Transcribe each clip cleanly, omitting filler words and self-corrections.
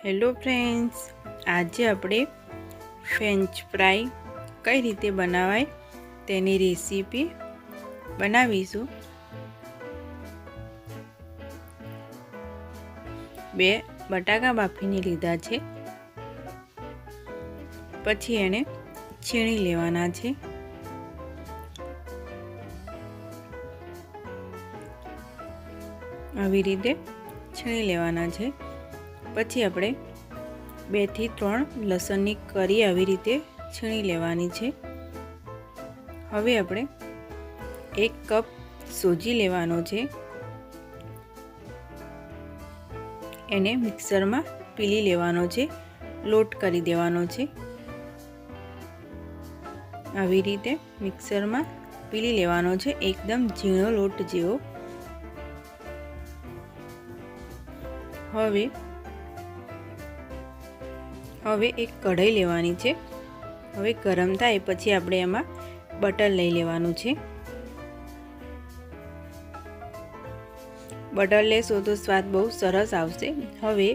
Hello friends, આજે આપણે French fry કઈ રીતે બનાવાય તેની રેસીપી બનાવીશું। બે બટાકા બાફીને લીધા છે, પછી એને છીણી લેવાના છે। આવી રીતે છીણી લેવાના છે। પછી આપણે 2 થી 3 લસણની કરી આવી રીતે છીણી લેવાની છે। હવે આપણે 1 કપ સોજી લેવાનો છે, એને મિક્સરમાં પીલી લેવાનો છે, લોટ કરી દેવાનો છે। આવી રીતે મિક્સરમાં પીલી લેવાનો છે, એકદમ ઝીણો લોટ જેવો। હવે એક કઢાઈ લેવાની છે। હવે ગરમ થાય પછી આપણે એમાં બટર લઈ લેવાનું છે। બટર લેશો તો સ્વાદ બહુ સરસ આવશે। હવે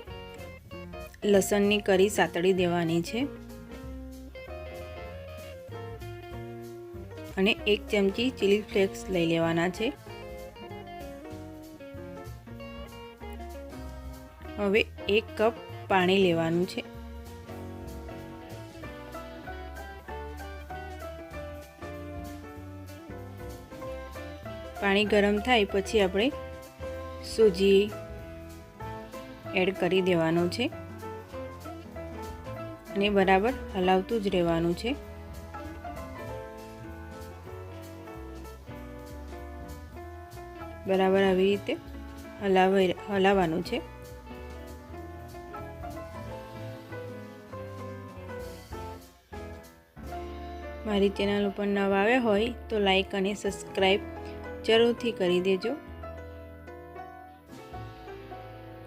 લસણની કરી સાતળી દેવાની છે અને 1 ચમચી ચીલી ફ્લેક્સ લઈ લેવાના છે। હવે 1 કપ પાણી લેવાનું છે। પાણી ગરમ થાય પછી આપણે સોજી એડ કરી દેવાનું છે અને બરાબર હલાવતું જ રહેવાનું છે। બરાબર આવી રીતે હલાવવાનું છે। મારી ચેનલ ઉપર નવા આવ્યા હોય તો લાઈક અને સબસ્ક્રાઈબ જરૂરથી કરી દેજો।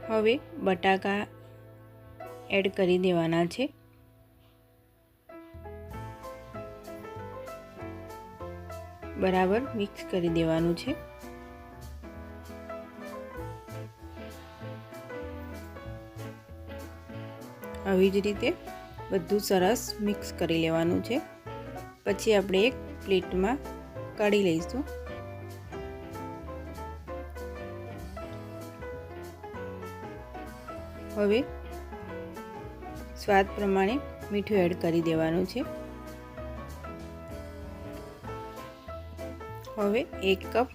હવે બટાકા એડ કરી દેવાના છે। બરાબર મિક્સ કરી દેવાનું છે। આવી જ રીતે બધું સરસ મિક્સ કરી લેવાનું છે। પછી આપણે એક પ્લેટમાં કાઢી લઈશું। હવે સ્વાદ પ્રમાણે મીઠું એડ કરી દેવાનું છે। હવે 1 કપ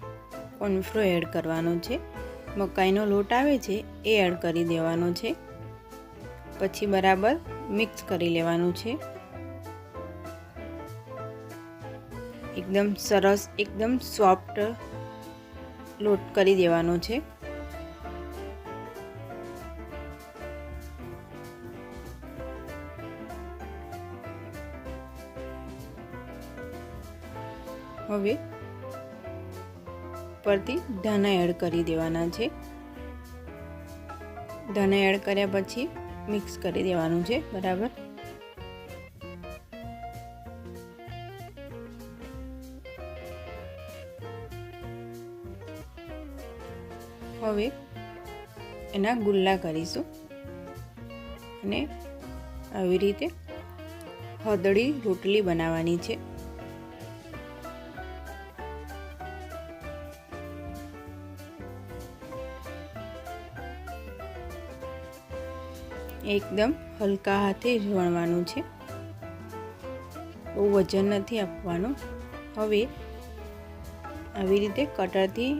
કોર્નફ્લોર એડ કરવાનો છે। મકાઈનો લોટ આવે છે એ એડ કરી દેવાનો છે। પછી બરાબર મિક્સ કરી લેવાનું છે। એકદમ સરસ, એકદમ સોફ્ટ લોટ કરી દેવાનો છે। હવે પરથી ધાણા એડ કરી દેવાના છે। ધાણા એડ કર્યા પછી મિક્સ કરી દેવાનું છે બરાબર। હવે એના ગુલ્લા કરીશું અને આવી રીતે હળદળી રોટલી બનાવવાની છે। એકદમ હલકા હાથે જ વણવાનું છે, બહુ વજન નથી આપવાનું। હવે આવી રીતે કટરથી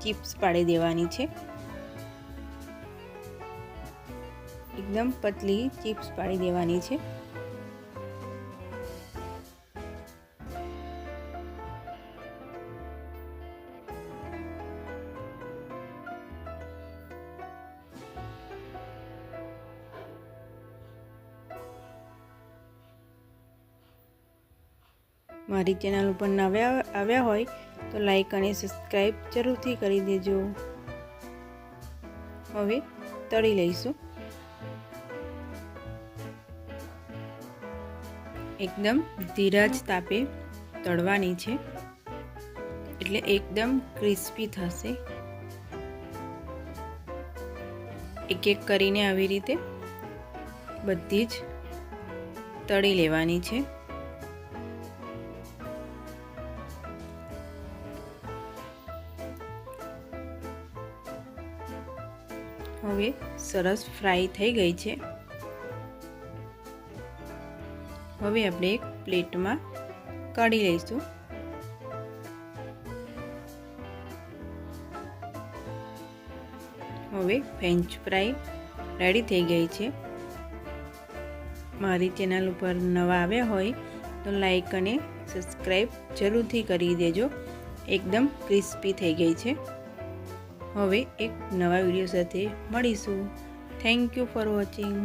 ચિપ્સ પાડી દેવાની છે, એકદમ પતલી ચિપ્સ પાડી દેવાની છે। મારી ચેનલ ઉપર નવા આવ્યા હોય તો લાઈક અને સબસ્ક્રાઈબ જરૂરથી કરી દેજો। હવે તળી લઈશું। એકદમ ધીરા જ તાપે તળવાની છે એટલે એકદમ ક્રિસ્પી થશે। એક એક કરીને આવી રીતે બધી જ તળી લેવાની છે। હવે સરસ ફ્રાય થઈ ગઈ છે। હવે આપણે એક પ્લેટમાં કાઢી લઈશું। હવે ફ્રેન્ચ ફ્રાય રેડી થઈ ગઈ છે। મારી ચેનલ ઉપર નવા આવ્યા હોય તો લાઈક અને સબસ્ક્રાઈબ જરૂરથી કરી દેજો। એકદમ ક્રિસ્પી થઈ ગઈ છે। હવે એક નવા વિડીયો સાથે મળીશું। Thank you for watching.